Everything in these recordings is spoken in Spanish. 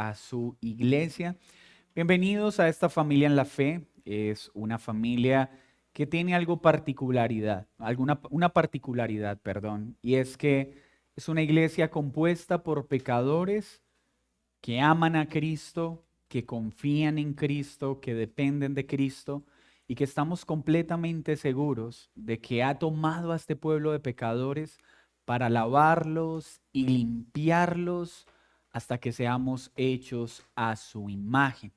a su iglesia. Bienvenidos a esta familia en la fe. Es una familia que tiene una particularidad, perdón, y es que es una iglesia compuesta por pecadores que aman a Cristo, que confían en Cristo, que dependen de Cristo y que estamos completamente seguros de que ha tomado a este pueblo de pecadores para lavarlos y limpiarlos hasta que seamos hechos a su imagen.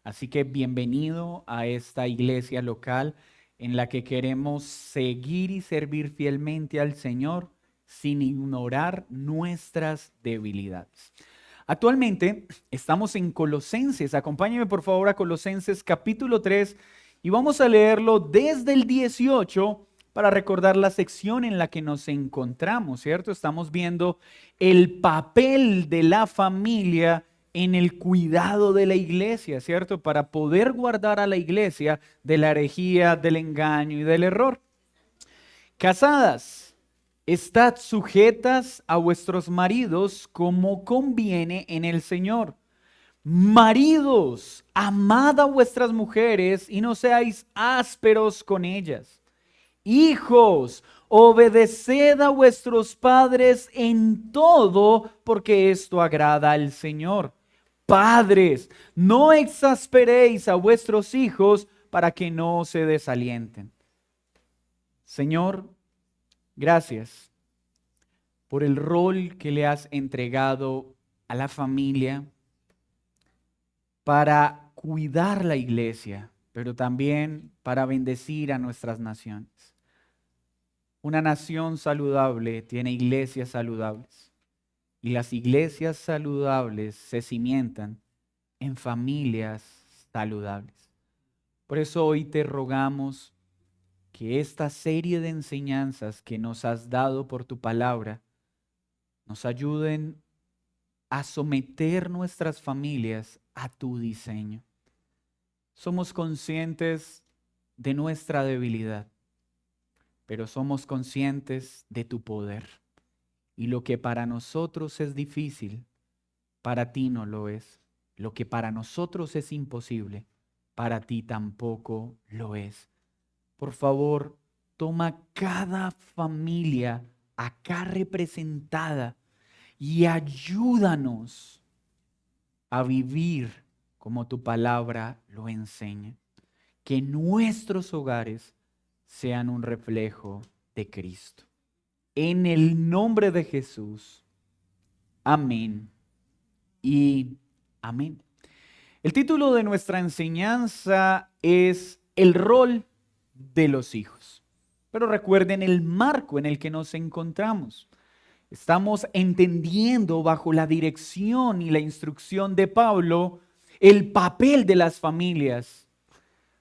Así que bienvenido a esta iglesia local en la que queremos seguir y servir fielmente al Señor sin ignorar nuestras debilidades. Actualmente estamos en Colosenses. Acompáñeme por favor a Colosenses capítulo 3 y vamos a leerlo desde el 18 para recordar la sección en la que nos encontramos, ¿cierto? Estamos viendo el papel de la familia en el cuidado de la iglesia, ¿cierto? Para poder guardar a la iglesia de la herejía, del engaño y del error. Casadas, estad sujetas a vuestros maridos como conviene en el Señor. Maridos, amad a vuestras mujeres y no seáis ásperos con ellas. Hijos, obedeced a vuestros padres en todo, porque esto agrada al Señor. Padres, no exasperéis a vuestros hijos para que no se desalienten. Señor, gracias por el rol que le has entregado a la familia para cuidar la iglesia, pero también para bendecir a nuestras naciones. Una nación saludable tiene iglesias saludables y las iglesias saludables se cimientan en familias saludables. Por eso hoy te rogamos que esta serie de enseñanzas que nos has dado por tu palabra nos ayuden a someter nuestras familias a tu diseño. Somos conscientes de nuestra debilidad, pero somos conscientes de tu poder. Y lo que para nosotros es difícil, para ti no lo es. Lo que para nosotros es imposible, para ti tampoco lo es. Por favor, toma cada familia acá representada y ayúdanos a vivir como tu palabra lo enseña. Que nuestros hogares sean un reflejo de Cristo. En el nombre de Jesús. Amén y amén. El título de nuestra enseñanza es El rol de los hijos. Pero recuerden el marco en el que nos encontramos. Estamos entendiendo bajo la dirección y la instrucción de Pablo el papel de las familias.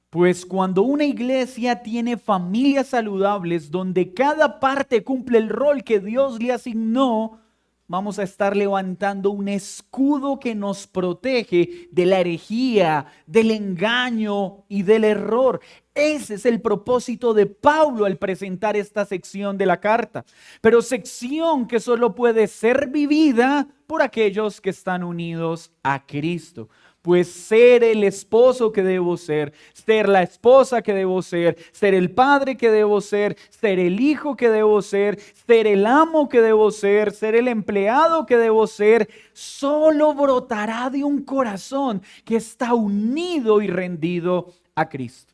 Pues cuando una iglesia tiene familias saludables donde cada parte cumple el rol que Dios le asignó, vamos a estar levantando un escudo que nos protege de la herejía, del engaño y del error. Ese es el propósito de Pablo al presentar esta sección de la carta. Pero sección que solo puede ser vivida por aquellos que están unidos a Cristo. Pues ser el esposo que debo ser la esposa que debo ser el padre que debo ser el hijo que debo ser el amo que debo ser el empleado que debo ser, solo brotará de un corazón que está unido y rendido a Cristo.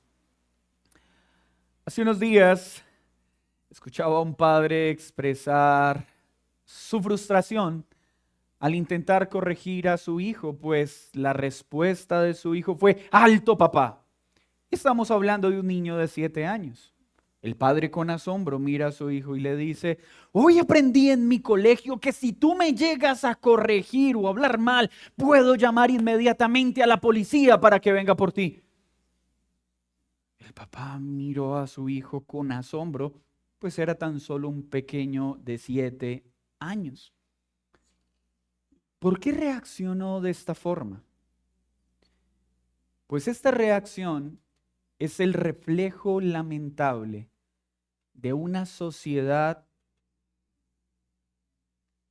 Hace unos días escuchaba a un padre expresar su frustración al intentar corregir a su hijo, pues la respuesta de su hijo fue: ¡alto, papá! Estamos hablando de un niño de 7 años. El padre con asombro mira a su hijo y le dice: hoy aprendí en mi colegio que si tú me llegas a corregir o hablar mal, puedo llamar inmediatamente a la policía para que venga por ti. El papá miró a su hijo con asombro, pues era tan solo un pequeño de 7 años. ¿Por qué reaccionó de esta forma? Pues esta reacción es el reflejo lamentable de una sociedad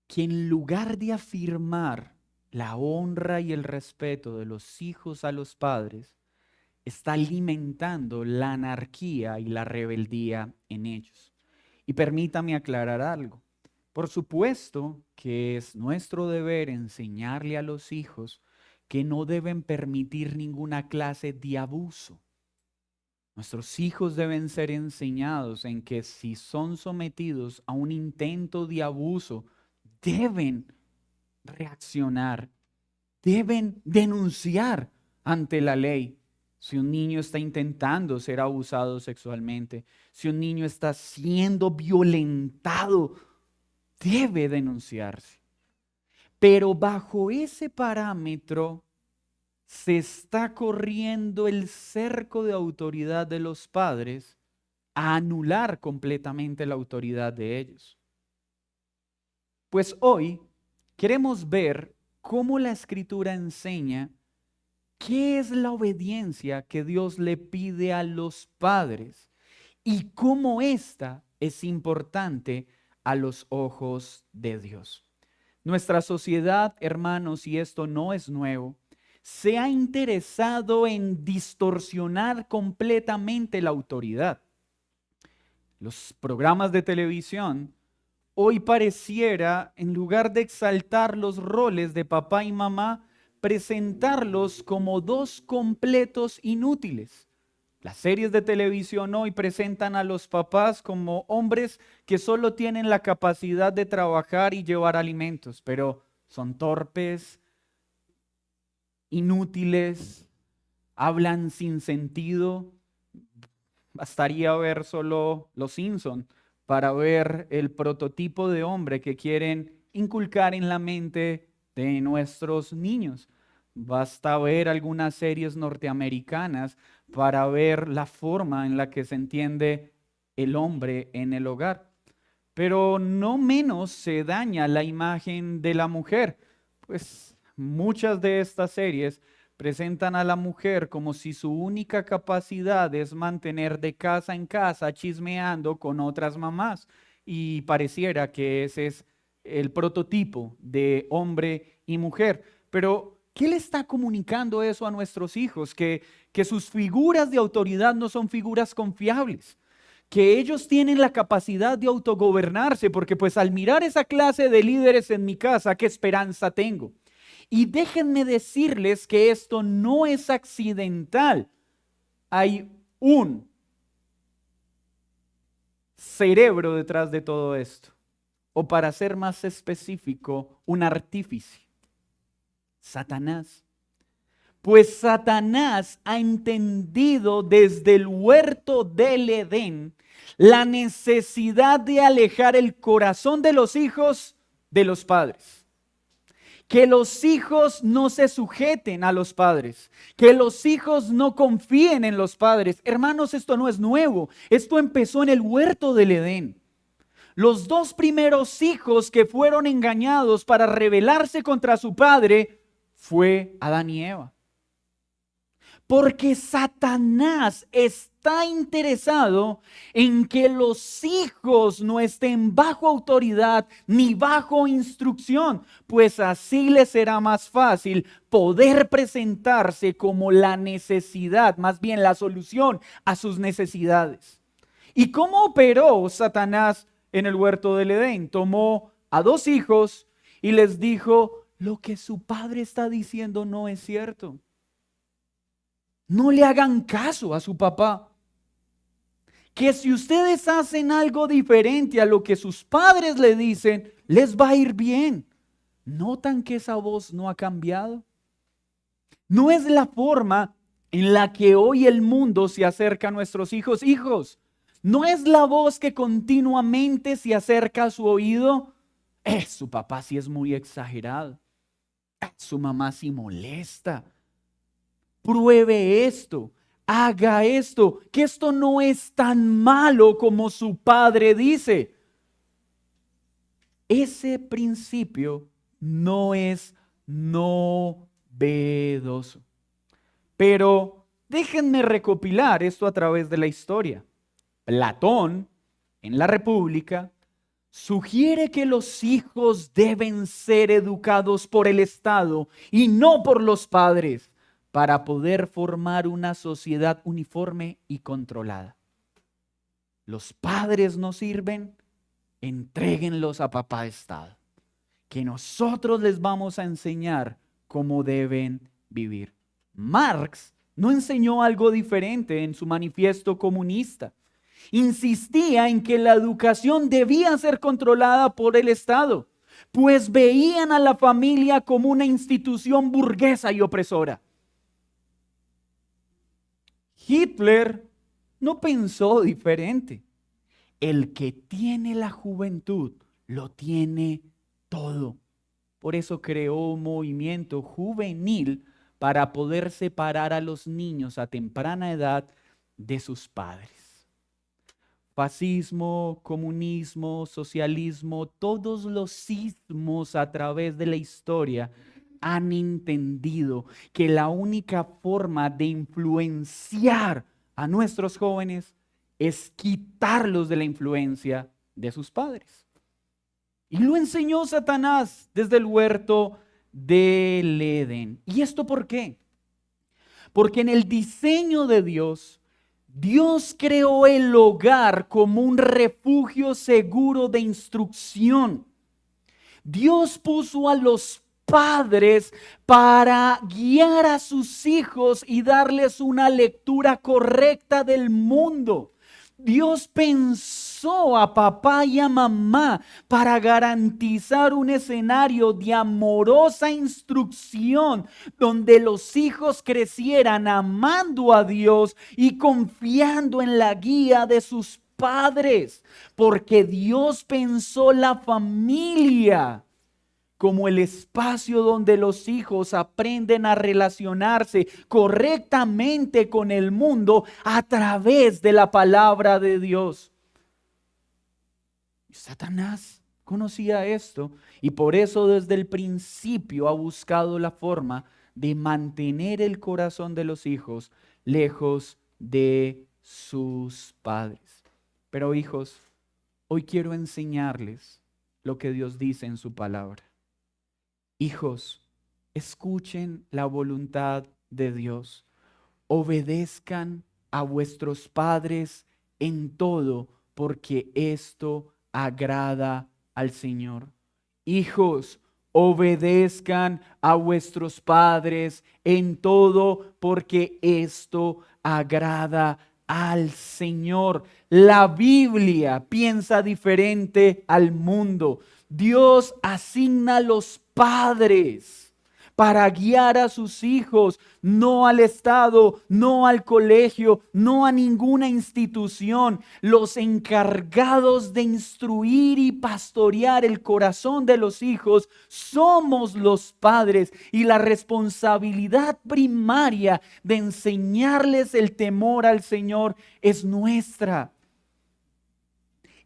que en lugar de afirmar la honra y el respeto de los hijos a los padres está alimentando la anarquía y la rebeldía en ellos. Y permítame aclarar algo. Por supuesto que es nuestro deber enseñarle a los hijos que no deben permitir ninguna clase de abuso. Nuestros hijos deben ser enseñados en que si son sometidos a un intento de abuso, deben reaccionar, deben denunciar ante la ley. Si un niño está intentando ser abusado sexualmente, si un niño está siendo violentado, debe denunciarse. Pero bajo ese parámetro se está corriendo el cerco de autoridad de los padres a anular completamente la autoridad de ellos. Pues hoy queremos ver cómo la Escritura enseña qué es la obediencia que Dios le pide a los padres y cómo esta es importante a los ojos de Dios. Nuestra sociedad, hermanos, y esto no es nuevo, se ha interesado en distorsionar completamente la autoridad. Los programas de televisión hoy pareciera, en lugar de exaltar los roles de papá y mamá, presentarlos como dos completos inútiles. Las series de televisión hoy presentan a los papás como hombres que solo tienen la capacidad de trabajar y llevar alimentos, pero son torpes, inútiles, hablan sin sentido. Bastaría ver solo Los Simpson para ver el prototipo de hombre que quieren inculcar en la mente de nuestros niños. Basta ver algunas series norteamericanas para ver la forma en la que se entiende el hombre en el hogar. Pero no menos se daña la imagen de la mujer, pues muchas de estas series presentan a la mujer como si su única capacidad es mantener de casa en casa chismeando con otras mamás. Y pareciera que ese es el prototipo de hombre y mujer. Pero, ¿qué le está comunicando eso a nuestros hijos? Que sus figuras de autoridad no son figuras confiables. Que ellos tienen la capacidad de autogobernarse, porque pues al mirar esa clase de líderes en mi casa, ¿qué esperanza tengo? Y déjenme decirles que esto no es accidental. Hay un cerebro detrás de todo esto. O para ser más específico, un artífice. Satanás. Pues Satanás ha entendido desde el huerto del Edén la necesidad de alejar el corazón de los hijos de los padres. Que los hijos no se sujeten a los padres, que los hijos no confíen en los padres. Hermanos, esto no es nuevo, esto empezó en el huerto del Edén. Los dos primeros hijos que fueron engañados para rebelarse contra su padre fue Adán y Eva. Porque Satanás está interesado en que los hijos no estén bajo autoridad ni bajo instrucción, pues así les será más fácil poder presentarse como la necesidad, más bien la solución a sus necesidades. ¿Y cómo operó Satanás en el huerto del Edén? Tomó a dos hijos y les dijo: lo que su padre está diciendo no es cierto. No le hagan caso a su papá. Que si ustedes hacen algo diferente a lo que sus padres le dicen, les va a ir bien. ¿Notan que esa voz no ha cambiado? No es la forma en la que hoy el mundo se acerca a nuestros hijos. Hijos, no es la voz que continuamente se acerca a su oído. Su papá sí es muy exagerado. Su mamá sí molesta. Pruebe esto, haga esto, que esto no es tan malo como su padre dice. Ese principio no es novedoso. Pero déjenme recopilar esto a través de la historia. Platón, en la República, sugiere que los hijos deben ser educados por el Estado y no por los padres para poder formar una sociedad uniforme y controlada. Los padres no sirven, entréguenlos a papá Estado, que nosotros les vamos a enseñar cómo deben vivir. Marx no enseñó algo diferente en su manifiesto comunista. Insistía en que la educación debía ser controlada por el Estado, pues veían a la familia como una institución burguesa y opresora. Hitler no pensó diferente. El que tiene la juventud lo tiene todo. Por eso creó un movimiento juvenil para poder separar a los niños a temprana edad de sus padres. Fascismo, comunismo, socialismo, todos los sismos a través de la historia han entendido que la única forma de influenciar a nuestros jóvenes es quitarlos de la influencia de sus padres. Y lo enseñó Satanás desde el huerto del Edén. ¿Y esto por qué? Porque en el diseño de Dios, Dios creó el hogar como un refugio seguro de instrucción. Dios puso a los padres para guiar a sus hijos y darles una lectura correcta del mundo. Dios pensó a papá y a mamá para garantizar un escenario de amorosa instrucción donde los hijos crecieran amando a Dios y confiando en la guía de sus padres, porque Dios pensó la familia como el espacio donde los hijos aprenden a relacionarse correctamente con el mundo a través de la palabra de Dios. Satanás conocía esto y por eso desde el principio ha buscado la forma de mantener el corazón de los hijos lejos de sus padres. Pero hijos, hoy quiero enseñarles lo que Dios dice en su palabra. Hijos, escuchen la voluntad de Dios. Obedezcan a vuestros padres en todo, porque esto agrada al Señor. Hijos, obedezcan a vuestros padres en todo, porque esto agrada al Señor. La Biblia piensa diferente al mundo. Dios asigna los padres para guiar a sus hijos, no al Estado, no al colegio, no a ninguna institución. Los encargados de instruir y pastorear el corazón de los hijos somos los padres, y la responsabilidad primaria de enseñarles el temor al Señor es nuestra.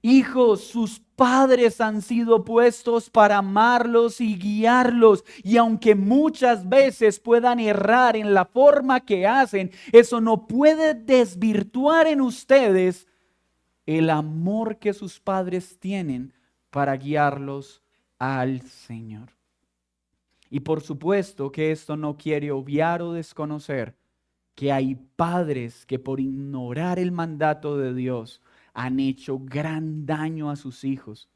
Hijos, sus padres han sido puestos para amarlos y guiarlos. Y aunque muchas veces puedan errar en la forma que hacen, eso no puede desvirtuar en ustedes el amor que sus padres tienen para guiarlos al Señor. Y por supuesto que esto no quiere obviar o desconocer que hay padres que por ignorar el mandato de Dios han hecho gran daño a sus hijos,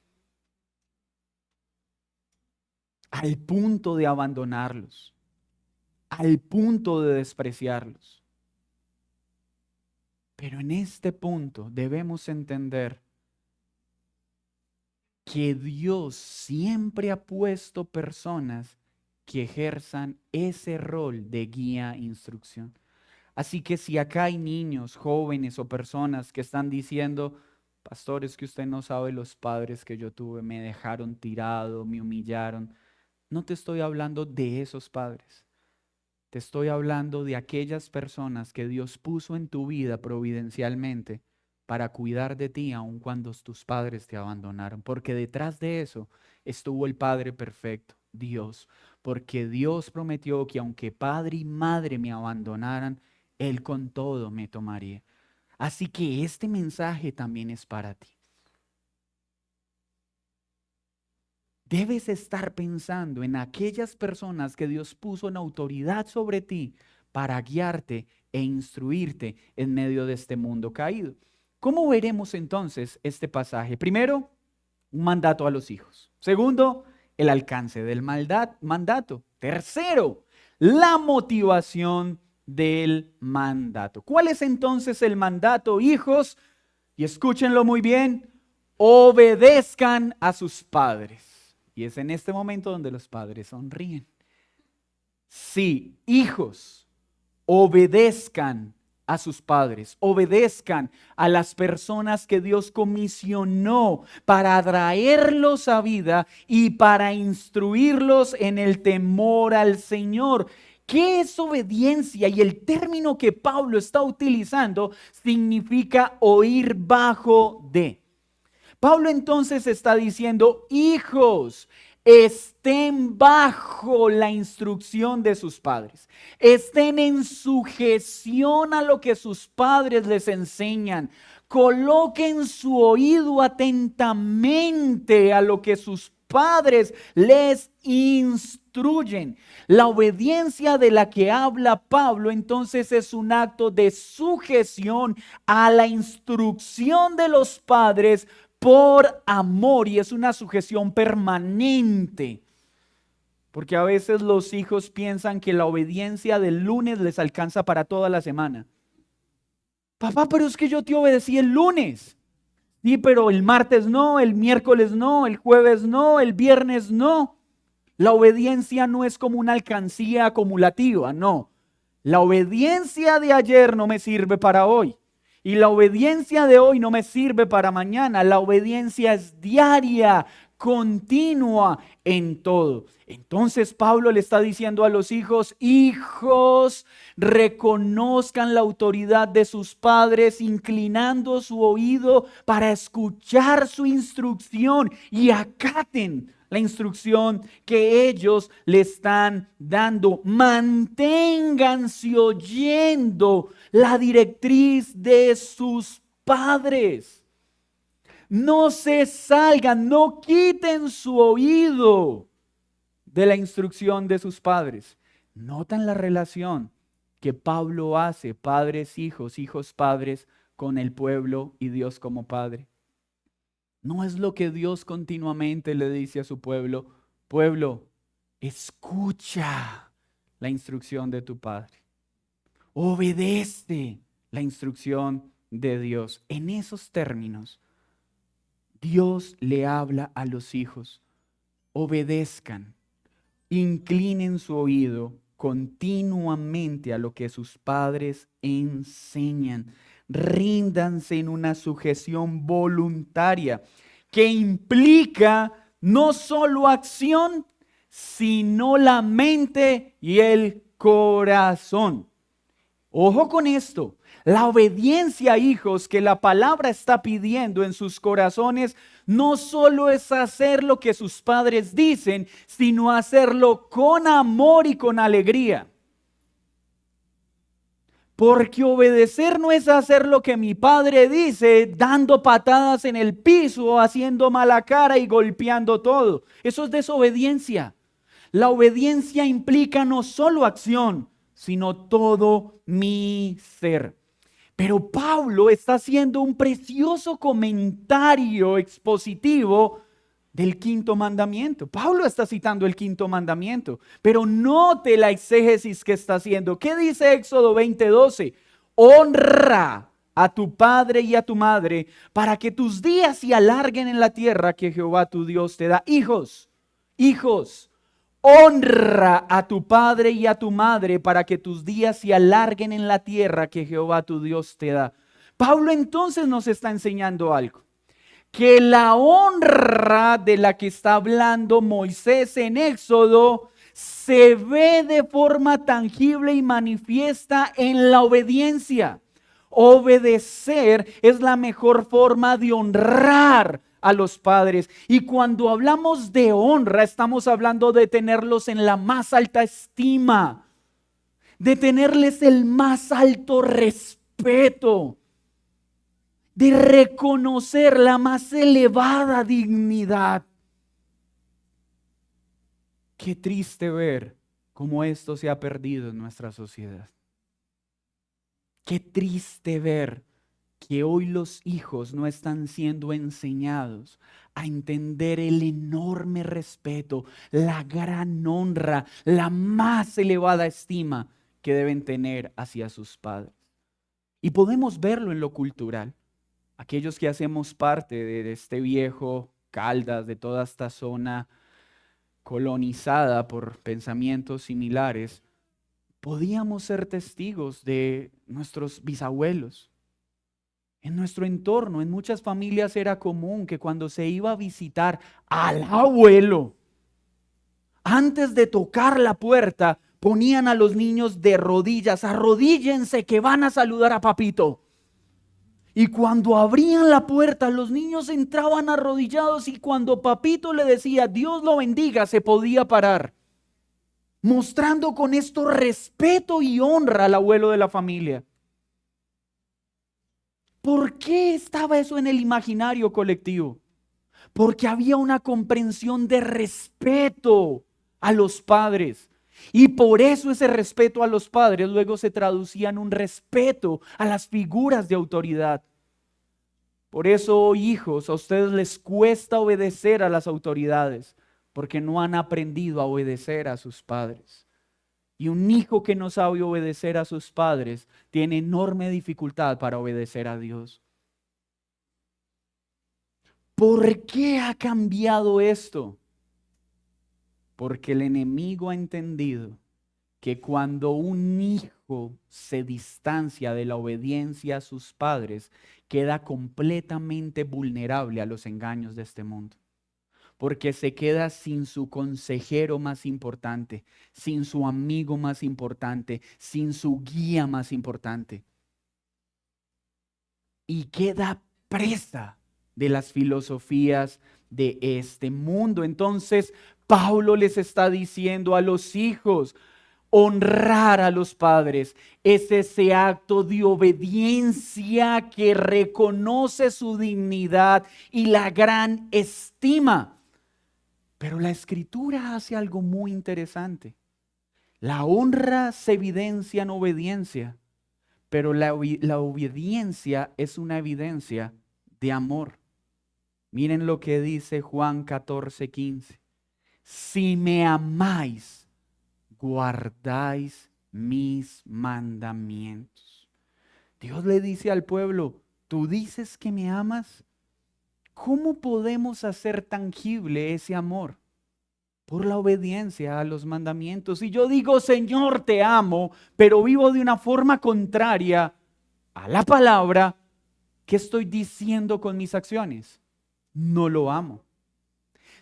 al punto de abandonarlos, al punto de despreciarlos. Pero en este punto debemos entender que Dios siempre ha puesto personas que ejerzan ese rol de guía e instrucción. Así que si acá hay niños, jóvenes o personas que están diciendo: pastor, es que usted no sabe los padres que yo tuve, me dejaron tirado, me humillaron. No te estoy hablando de esos padres. Te estoy hablando de aquellas personas que Dios puso en tu vida providencialmente para cuidar de ti aun cuando tus padres te abandonaron. Porque detrás de eso estuvo el Padre perfecto, Dios. Porque Dios prometió que aunque padre y madre me abandonaran, Él con todo me tomaría. Así que este mensaje también es para ti. debes estar pensando en aquellas personas que Dios puso en autoridad sobre ti para guiarte e instruirte en medio de este mundo caído. ¿Cómo veremos entonces este pasaje? Primero, un mandato a los hijos. Segundo, el alcance del mandato. Tercero, la motivación del mandato. ¿Cuál es entonces el mandato, hijos? Y escúchenlo muy bien, obedezcan a sus padres. Y es en este momento donde los padres sonríen. Sí, hijos, obedezcan a sus padres, obedezcan a las personas que Dios comisionó para traerlos a vida y para instruirlos en el temor al Señor. ¿Qué es obediencia? Y el término que Pablo está utilizando significa oír bajo de. Pablo entonces está diciendo, hijos, estén bajo la instrucción de sus padres. Estén en sujeción a lo que sus padres les enseñan. Coloquen su oído atentamente a lo que sus padres les instruyen. La obediencia de la que habla Pablo entonces es un acto de sujeción a la instrucción de los padres por amor, y es una sujeción permanente. Porque a veces los hijos piensan que la obediencia del lunes les alcanza para toda la semana. Papá, pero es que yo te obedecí el lunes. Sí, pero el martes no, el miércoles no, el jueves no, el viernes no. La obediencia no es como una alcancía acumulativa, no. La obediencia de ayer no me sirve para hoy. Y la obediencia de hoy no me sirve para mañana. La obediencia es diaria, continua en todo. Entonces Pablo le está diciendo a los hijos, hijos, reconozcan la autoridad de sus padres, inclinando su oído para escuchar su instrucción y acaten la instrucción que ellos le están dando. Manténganse oyendo la directriz de sus padres. No se salgan, no quiten su oído de la instrucción de sus padres. ¿Notan la relación que Pablo hace, padres, hijos, hijos, padres, con el pueblo y Dios como Padre? ¿No es lo que Dios continuamente le dice a su pueblo? Pueblo, escucha la instrucción de tu Padre. Obedece la instrucción de Dios. En esos términos, Dios le habla a los hijos. Obedezcan, inclinen su oído continuamente a lo que sus padres enseñan. Ríndanse en una sujeción voluntaria que implica no solo acción, sino la mente y el corazón. Ojo con esto. La obediencia, hijos, que la palabra está pidiendo en sus corazones, no solo es hacer lo que sus padres dicen, sino hacerlo con amor y con alegría. Porque obedecer no es hacer lo que mi padre dice, dando patadas en el piso, haciendo mala cara y golpeando todo. Eso es desobediencia. La obediencia implica no solo acción, sino todo mi ser. Pero Pablo está haciendo un precioso comentario expositivo del quinto mandamiento. Pablo está citando el quinto mandamiento, pero note la exégesis que está haciendo. ¿Qué dice Éxodo 20:12? Honra a tu padre y a tu madre para que tus días se alarguen en la tierra que Jehová tu Dios te da. Hijos, honra a tu padre y a tu madre para que tus días se alarguen en la tierra que Jehová tu Dios te da. Pablo entonces nos está enseñando algo. Que la honra de la que está hablando Moisés en Éxodo se ve de forma tangible y manifiesta en la obediencia. Obedecer es la mejor forma de honrar a los padres. Y cuando hablamos de honra, estamos hablando de tenerlos en la más alta estima, de tenerles el más alto respeto, de reconocer la más elevada dignidad. Qué triste ver cómo esto se ha perdido en nuestra sociedad. Qué triste ver que hoy los hijos no están siendo enseñados a entender el enorme respeto, la gran honra, la más elevada estima que deben tener hacia sus padres. Y podemos verlo en lo cultural. Aquellos que hacemos parte de este viejo Caldas, de toda esta zona colonizada por pensamientos similares, podíamos ser testigos de nuestros bisabuelos. En nuestro entorno, en muchas familias era común que cuando se iba a visitar al abuelo, antes de tocar la puerta, ponían a los niños de rodillas, arrodíllense que van a saludar a papito. Y cuando abrían la puerta, los niños entraban arrodillados y cuando papito le decía, Dios lo bendiga, se podía parar. Mostrando con esto respeto y honra al abuelo de la familia. ¿Por qué estaba eso en el imaginario colectivo? Porque había una comprensión de respeto a los padres. Y por eso ese respeto a los padres luego se traducía en un respeto a las figuras de autoridad. Por eso hoy, hijos, a ustedes les cuesta obedecer a las autoridades, porque no han aprendido a obedecer a sus padres. Y un hijo que no sabe obedecer a sus padres tiene enorme dificultad para obedecer a Dios. ¿Por qué ha cambiado esto? Porque el enemigo ha entendido que cuando un hijo se distancia de la obediencia a sus padres, queda completamente vulnerable a los engaños de este mundo. Porque se queda sin su consejero más importante, sin su amigo más importante, sin su guía más importante. Y queda presa de las filosofías de este mundo. Entonces, Pablo les está diciendo a los hijos, honrar a los padres es ese acto de obediencia que reconoce su dignidad y la gran estima. Pero la Escritura hace algo muy interesante. La honra se evidencia en obediencia, pero la obediencia es una evidencia de amor. Miren lo que dice Juan 14:15. Si me amáis, guardáis mis mandamientos. Dios le dice al pueblo, ¿tú dices que me amas? ¿Cómo podemos hacer tangible ese amor? Por la obediencia a los mandamientos. Y yo digo, Señor, te amo, pero vivo de una forma contraria a la palabra, ¿qué estoy diciendo con mis acciones? No lo amo.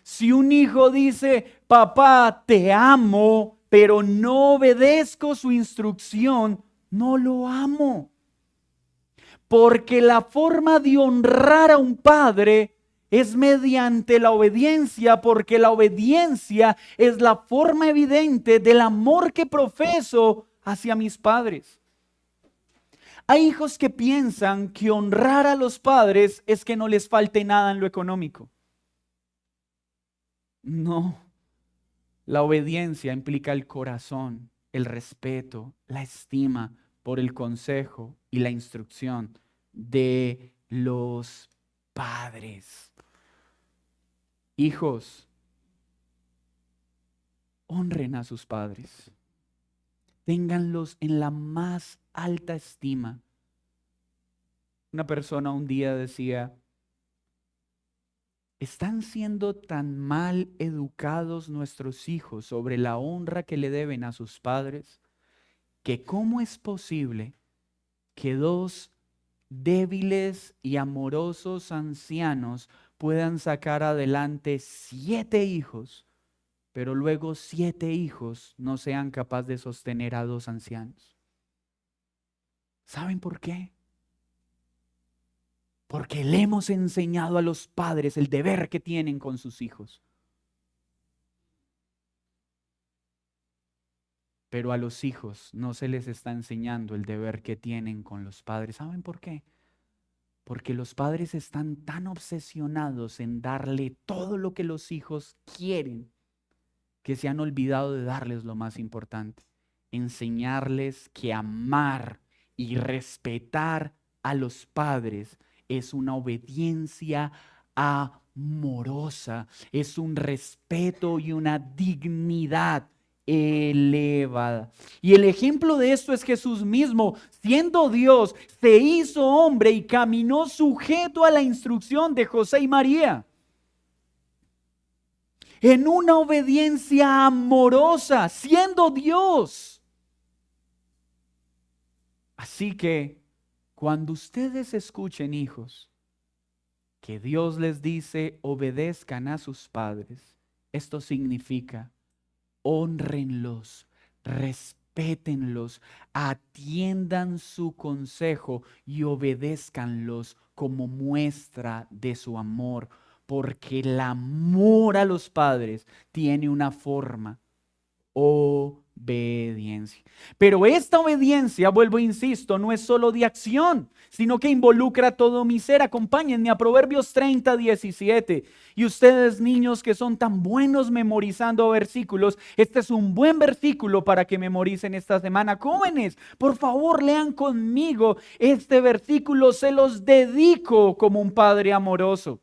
Si un hijo dice, papá, te amo, pero no obedezco su instrucción, no lo amo. Porque la forma de honrar a un padre es mediante la obediencia, porque la obediencia es la forma evidente del amor que profeso hacia mis padres. Hay hijos que piensan que honrar a los padres es que no les falte nada en lo económico. No, la obediencia implica el corazón, el respeto, la estima por el consejo y la instrucción de los padres. Hijos, honren a sus padres. Ténganlos en la más alta estima. Una persona un día decía, ¿están siendo tan mal educados nuestros hijos sobre la honra que le deben a sus padres? Que cómo es posible que dos débiles y amorosos ancianos puedan sacar adelante 7 hijos, pero luego 7 hijos no sean capaces de sostener a 2 ancianos. ¿Saben por qué? Porque le hemos enseñado a los padres el deber que tienen con sus hijos. Pero a los hijos no se les está enseñando el deber que tienen con los padres. ¿Saben por qué? Porque los padres están tan obsesionados en darle todo lo que los hijos quieren, que se han olvidado de darles lo más importante, enseñarles que amar y respetar a los padres es una obediencia amorosa, es un respeto y una dignidad elevada. Y el ejemplo de esto es Jesús mismo, siendo Dios, se hizo hombre y caminó sujeto a la instrucción de José y María, en una obediencia amorosa, siendo Dios. Así que cuando ustedes escuchen, hijos, que Dios les dice obedezcan a sus padres, esto significa hónrenlos, respétenlos, atiendan su consejo y obedézcanlos como muestra de su amor, porque el amor a los padres tiene una forma: obediencia. Pero esta obediencia, vuelvo e insisto, no es solo de acción, sino que involucra todo mi ser. Acompáñenme a Proverbios 30:17. Y ustedes, niños que son tan buenos memorizando versículos, este es un buen versículo para que memoricen esta semana. Jóvenes, por favor, lean conmigo este versículo, se los dedico como un padre amoroso.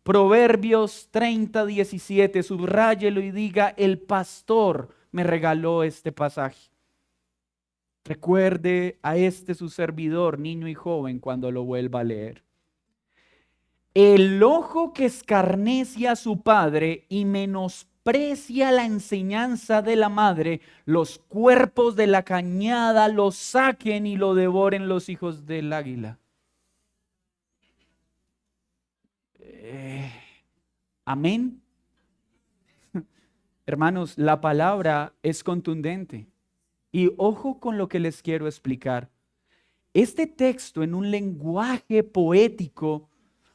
Proverbios 30:17, subráyelo y diga: el pastor me regaló este pasaje. Recuerde a este su servidor, niño y joven, cuando lo vuelva a leer. El ojo que escarnece a su padre y menosprecia la enseñanza de la madre, los cuerpos de la cañada lo saquen y lo devoren los hijos del águila. Amén. Hermanos, la palabra es contundente. Y ojo con lo que les quiero explicar. Este texto, en un lenguaje poético,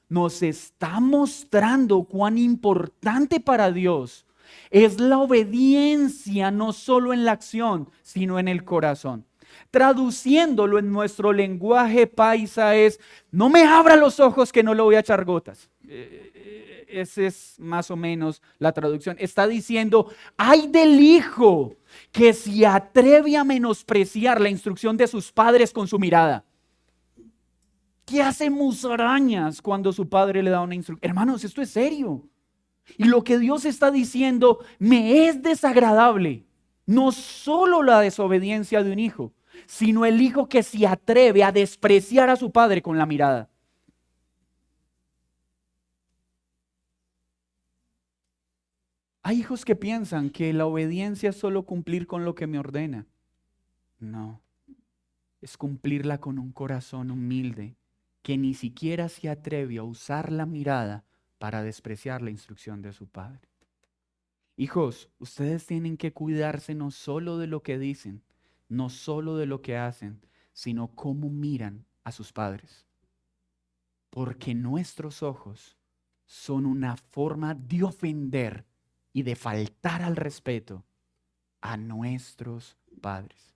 nos está mostrando cuán importante para Dios es la obediencia, no solo en la acción, sino en el corazón. Traduciéndolo en nuestro lenguaje paisa es: no me abra los ojos que no le voy a echar gotas. Esa es más o menos la traducción. Está diciendo: ay del hijo que se atreve a menospreciar la instrucción de sus padres con su mirada, que hace musarañas cuando su padre le da una instrucción. Hermanos, esto es serio. Y lo que Dios está diciendo: me es desagradable no solo la desobediencia de un hijo, sino el hijo que se atreve a despreciar a su padre con la mirada. Hay hijos que piensan que la obediencia es solo cumplir con lo que me ordena. No, es cumplirla con un corazón humilde que ni siquiera se atreve a usar la mirada para despreciar la instrucción de su padre. Hijos, ustedes tienen que cuidarse no solo de lo que dicen, no solo de lo que hacen, sino cómo miran a sus padres. Porque nuestros ojos son una forma de ofender y de faltar al respeto a nuestros padres.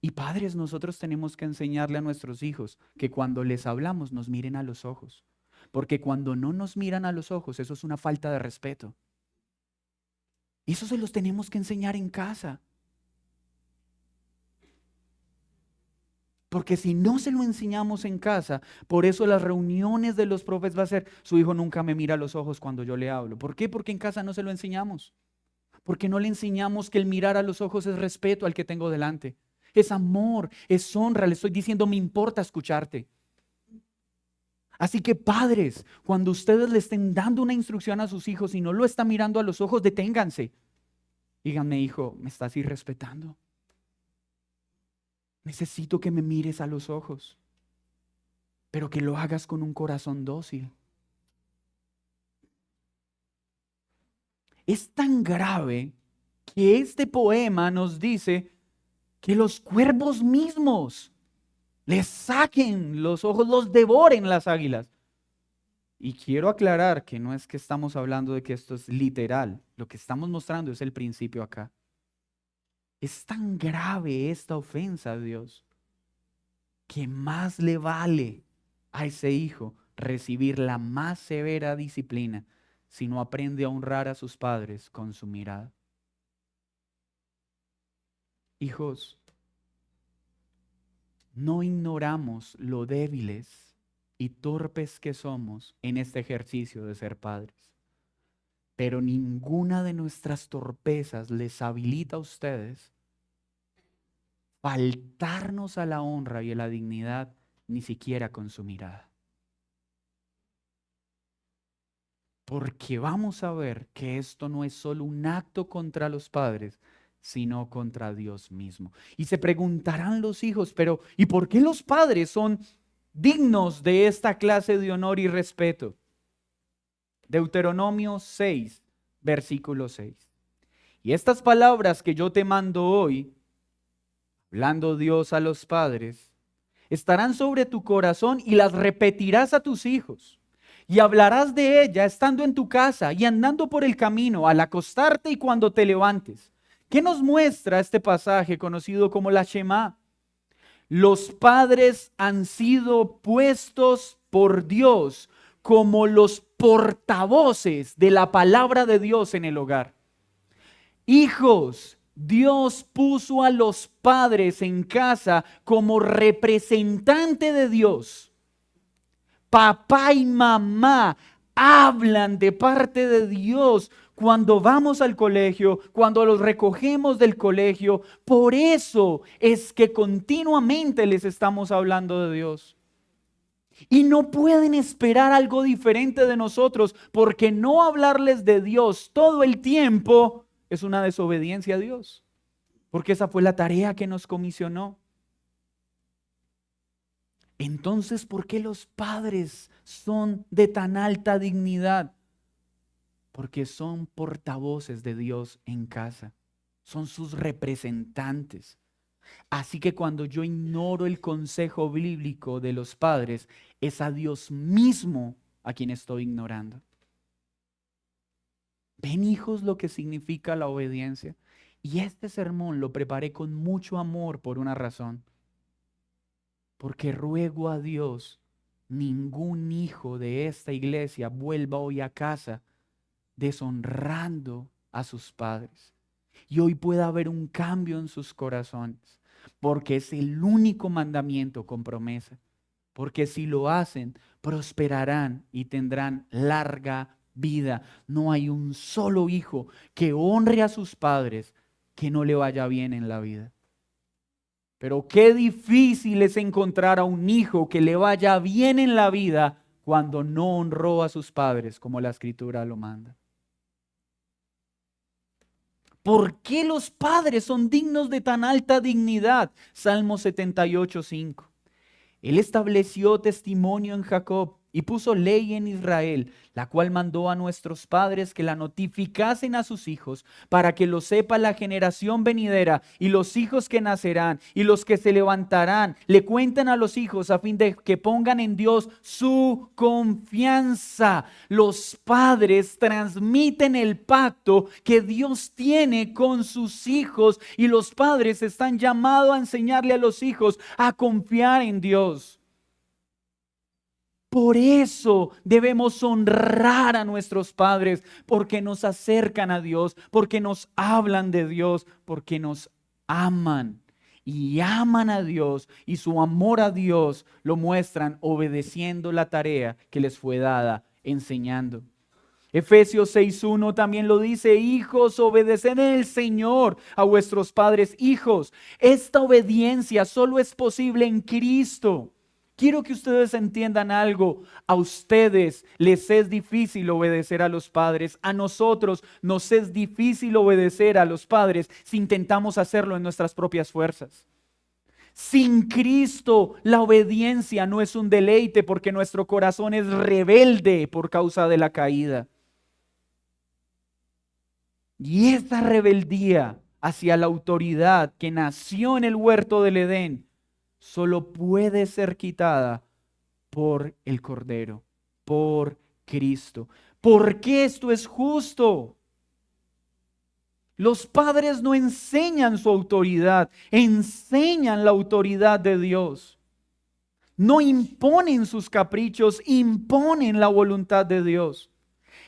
Y padres, nosotros tenemos que enseñarle a nuestros hijos que cuando les hablamos nos miren a los ojos. Porque cuando no nos miran a los ojos, eso es una falta de respeto. Y eso se los tenemos que enseñar en casa. Porque si no se lo enseñamos en casa, por eso las reuniones de los profes va a ser: su hijo nunca me mira a los ojos cuando yo le hablo. ¿Por qué? Porque en casa no se lo enseñamos. Porque no le enseñamos que el mirar a los ojos es respeto al que tengo delante. Es amor, es honra. Le estoy diciendo: me importa escucharte. Así que padres, cuando ustedes le estén dando una instrucción a sus hijos y no lo están mirando a los ojos, deténganse. Díganme: hijo, ¿me estás irrespetando? Necesito que me mires a los ojos, pero que lo hagas con un corazón dócil. Es tan grave que este poema nos dice que los cuervos mismos les saquen los ojos, los devoren las águilas. Y quiero aclarar que no es que estamos hablando de que esto es literal. Lo que estamos mostrando es el principio acá. Es tan grave esta ofensa a Dios que más le vale a ese hijo recibir la más severa disciplina si no aprende a honrar a sus padres con su mirada. Hijos, no ignoramos lo débiles y torpes que somos en este ejercicio de ser padres. Pero ninguna de nuestras torpezas les habilita a ustedes faltarnos a la honra y a la dignidad, ni siquiera con su mirada. Porque vamos a ver que esto no es solo un acto contra los padres, sino contra Dios mismo. Y se preguntarán los hijos, pero ¿y por qué los padres son dignos de esta clase de honor y respeto? Deuteronomio 6, versículo 6. Y estas palabras que yo te mando hoy, hablando Dios a los padres, estarán sobre tu corazón y las repetirás a tus hijos. Y hablarás de ella estando en tu casa y andando por el camino, al acostarte y cuando te levantes. ¿Qué nos muestra este pasaje conocido como la Shema? Los padres han sido puestos por Dios como los portavoces de la palabra de Dios en el hogar. Hijos, Dios puso a los padres en casa como representante de Dios. Papá y mamá hablan de parte de Dios cuando vamos al colegio, cuando los recogemos del colegio. Por eso es que continuamente les estamos hablando de Dios. Y no pueden esperar algo diferente de nosotros, porque no hablarles de Dios todo el tiempo es una desobediencia a Dios. Porque esa fue la tarea que nos comisionó. Entonces, ¿por qué los padres son de tan alta dignidad? Porque son portavoces de Dios en casa. Son sus representantes. Así que cuando yo ignoro el consejo bíblico de los padres, es a Dios mismo a quien estoy ignorando. ¿Ven, hijos, lo que significa la obediencia? Y este sermón lo preparé con mucho amor por una razón. Porque ruego a Dios, ningún hijo de esta iglesia vuelva hoy a casa deshonrando a sus padres. Y hoy pueda haber un cambio en sus corazones, porque es el único mandamiento con promesa. Porque si lo hacen, prosperarán y tendrán larga vida. No hay un solo hijo que honre a sus padres que no le vaya bien en la vida. Pero qué difícil es encontrar a un hijo que le vaya bien en la vida cuando no honró a sus padres, como la Escritura lo manda. ¿Por qué los padres son dignos de tan alta dignidad? Salmo 78:5. Él estableció testimonio en Jacob y puso ley en Israel, la cual mandó a nuestros padres que la notificasen a sus hijos, para que lo sepa la generación venidera y los hijos que nacerán y los que se levantarán, le cuenten a los hijos a fin de que pongan en Dios su confianza. Los padres transmiten el pacto que Dios tiene con sus hijos y los padres están llamados a enseñarle a los hijos a confiar en Dios. Por eso debemos honrar a nuestros padres, porque nos acercan a Dios, porque nos hablan de Dios, porque nos aman. Y aman a Dios y su amor a Dios lo muestran obedeciendo la tarea que les fue dada, enseñando. Efesios 6:1 también lo dice: hijos, obedeced en el Señor a vuestros padres. Hijos, esta obediencia solo es posible en Cristo. Quiero que ustedes entiendan algo. A ustedes les es difícil obedecer a los padres. A nosotros nos es difícil obedecer a los padres si intentamos hacerlo en nuestras propias fuerzas. Sin Cristo, la obediencia no es un deleite porque nuestro corazón es rebelde por causa de la caída. Y esa rebeldía hacia la autoridad que nació en el huerto del Edén solo puede ser quitada por el Cordero, por Cristo. ¿Por qué esto es justo? Los padres no enseñan su autoridad, enseñan la autoridad de Dios. No imponen sus caprichos, imponen la voluntad de Dios.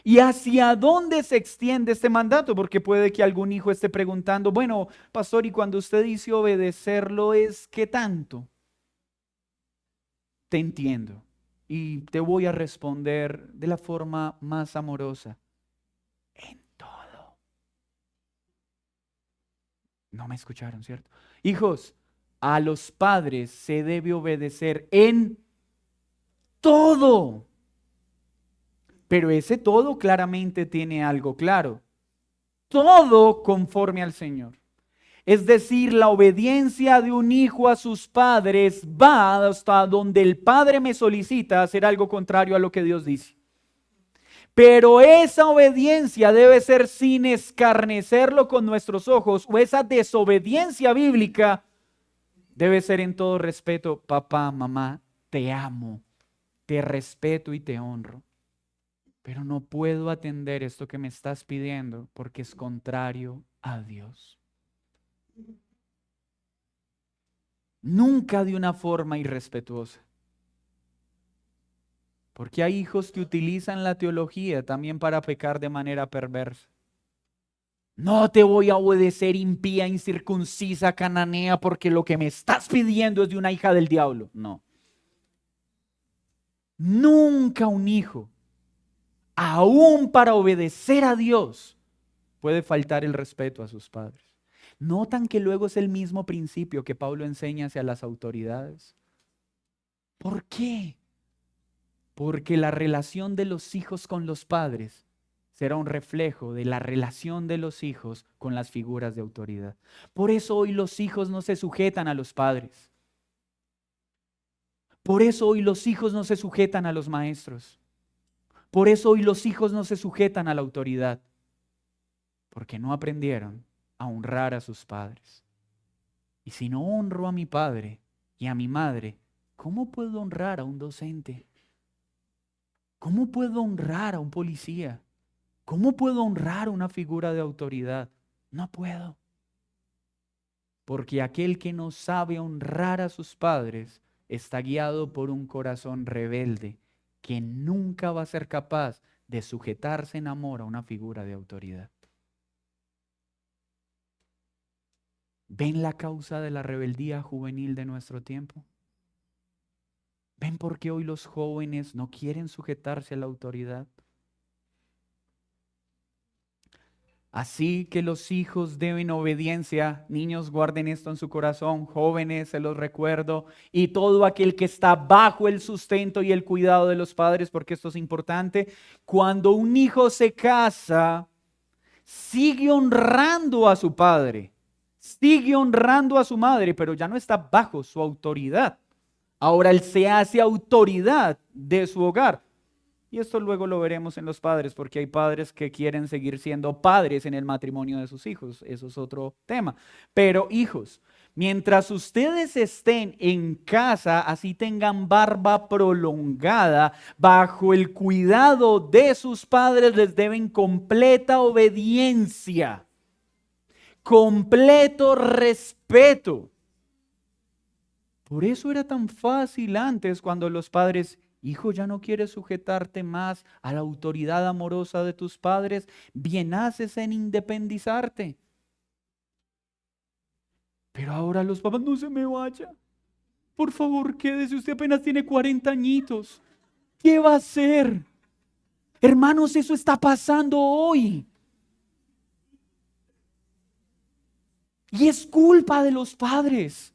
¿Y hacia dónde se extiende este mandato? Porque puede que algún hijo esté preguntando, bueno, pastor, y cuando usted dice obedecerlo, ¿es qué tanto? Te entiendo y te voy a responder de la forma más amorosa. En todo. No me escucharon, ¿cierto? Hijos, a los padres se debe obedecer en todo. Pero ese todo claramente tiene algo claro. Todo conforme al Señor. Es decir, la obediencia de un hijo a sus padres va hasta donde el padre me solicita hacer algo contrario a lo que Dios dice. Pero esa obediencia debe ser sin escarnecerlo con nuestros ojos, o esa desobediencia bíblica debe ser en todo respeto. Papá, mamá, te amo, te respeto y te honro. Pero no puedo atender esto que me estás pidiendo porque es contrario a Dios. Nunca de una forma irrespetuosa. Porque hay hijos que utilizan la teología también para pecar de manera perversa. No te voy a obedecer, impía, incircuncisa, cananea, porque lo que me estás pidiendo es de una hija del diablo. No. Nunca un hijo, aún para obedecer a Dios, puede faltar el respeto a sus padres. ¿Notan que luego es el mismo principio que Pablo enseña hacia las autoridades? ¿Por qué? Porque la relación de los hijos con los padres será un reflejo de la relación de los hijos con las figuras de autoridad. Por eso hoy los hijos no se sujetan a los padres. Por eso hoy los hijos no se sujetan a los maestros. Por eso hoy los hijos no se sujetan a la autoridad. Porque no aprendieron a honrar a sus padres. Y si no honro a mi padre y a mi madre, ¿cómo puedo honrar a un docente? ¿Cómo puedo honrar a un policía? ¿Cómo puedo honrar a una figura de autoridad? No puedo. Porque aquel que no sabe honrar a sus padres está guiado por un corazón rebelde que nunca va a ser capaz de sujetarse en amor a una figura de autoridad. ¿Ven la causa de la rebeldía juvenil de nuestro tiempo? ¿Ven por qué hoy los jóvenes no quieren sujetarse a la autoridad? Así que los hijos deben obediencia. Niños, guarden esto en su corazón. Jóvenes, se los recuerdo. Y todo aquel que está bajo el sustento y el cuidado de los padres, porque esto es importante. Cuando un hijo se casa, sigue honrando a su padre, sigue honrando a su madre, pero ya no está bajo su autoridad. Ahora él se hace autoridad de su hogar. Y esto luego lo veremos en los padres, porque hay padres que quieren seguir siendo padres en el matrimonio de sus hijos. Eso es otro tema. Pero hijos, mientras ustedes estén en casa, así tengan barba prolongada, bajo el cuidado de sus padres, les deben completa obediencia, completo respeto. Por eso era tan fácil antes cuando los padres: hijo, ¿ya no quieres sujetarte más a la autoridad amorosa de tus padres? Bien haces en independizarte. Pero ahora los papás: no se me vaya. Por favor, quédese. Usted apenas tiene 40 añitos. ¿Qué va a hacer? Hermanos, eso está pasando hoy. Y es culpa de los padres.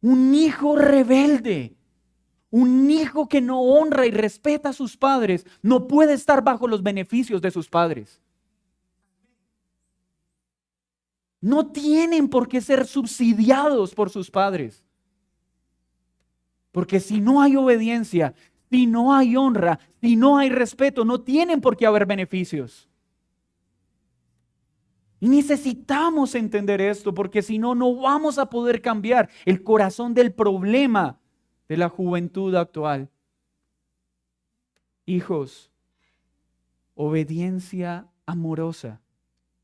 Un hijo rebelde, un hijo que no honra y respeta a sus padres, no puede estar bajo los beneficios de sus padres. No tienen por qué ser subsidiados por sus padres. Porque si no hay obediencia, si no hay honra, si no hay respeto, no tienen por qué haber beneficios. Y necesitamos entender esto, porque si no, no vamos a poder cambiar el corazón del problema de la juventud actual. Hijos, obediencia amorosa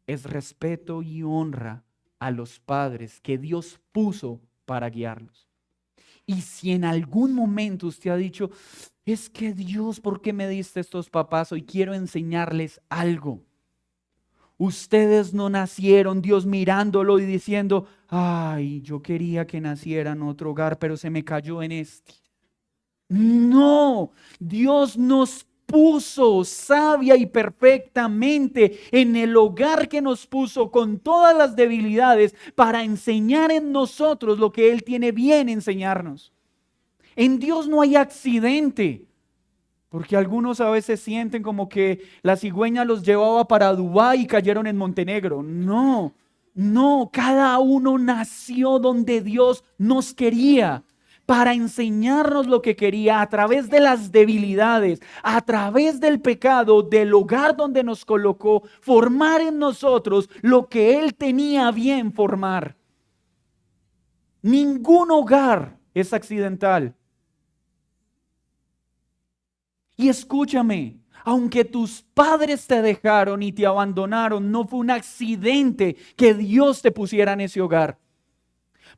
es respeto y honra a los padres que Dios puso para guiarlos. Y si en algún momento usted ha dicho, es que Dios, ¿por qué me diste estos papás? Hoy quiero enseñarles algo. Ustedes no nacieron, Dios mirándolo y diciendo, ay, yo quería que naciera en otro hogar, pero se me cayó en este. No, Dios nos puso sabia y perfectamente en el hogar que nos puso con todas las debilidades para enseñar en nosotros lo que Él tiene bien enseñarnos. En Dios no hay accidente. Porque algunos a veces sienten como que la cigüeña los llevaba para Dubái y cayeron en Montenegro. No, no, cada uno nació donde Dios nos quería para enseñarnos lo que quería a través de las debilidades, a través del pecado, del hogar donde nos colocó, formar en nosotros lo que Él tenía bien formar. Ningún hogar es accidental. Y escúchame, aunque tus padres te dejaron y te abandonaron, no fue un accidente que Dios te pusiera en ese hogar.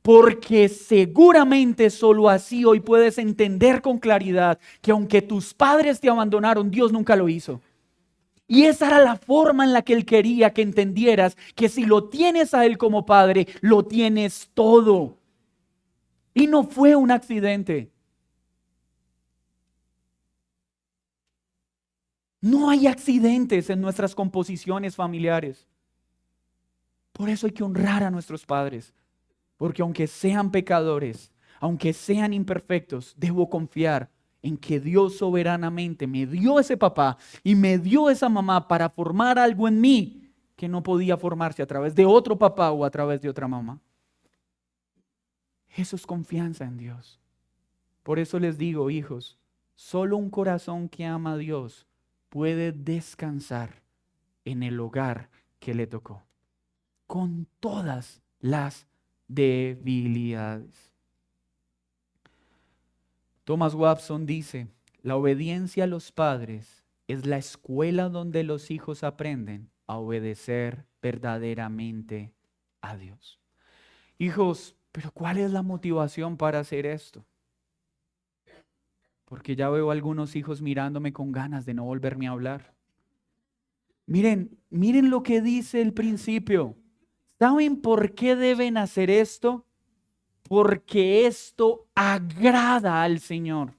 Porque seguramente solo así hoy puedes entender con claridad que aunque tus padres te abandonaron, Dios nunca lo hizo. Y esa era la forma en la que Él quería que entendieras que si lo tienes a Él como padre, lo tienes todo. Y no fue un accidente. No hay accidentes en nuestras composiciones familiares. Por eso hay que honrar a nuestros padres. Porque aunque sean pecadores, aunque sean imperfectos, debo confiar en que Dios soberanamente me dio ese papá y me dio esa mamá para formar algo en mí que no podía formarse a través de otro papá o a través de otra mamá. Eso es confianza en Dios. Por eso les digo, hijos, solo un corazón que ama a Dios puede descansar en el hogar que le tocó, con todas las debilidades. Thomas Watson dice, la obediencia a los padres es la escuela donde los hijos aprenden a obedecer verdaderamente a Dios. Hijos, pero ¿cuál es la motivación para hacer esto? Porque ya veo algunos hijos mirándome con ganas de no volverme a hablar. Miren lo que dice el principio. ¿Saben por qué deben hacer esto? Porque esto agrada al Señor.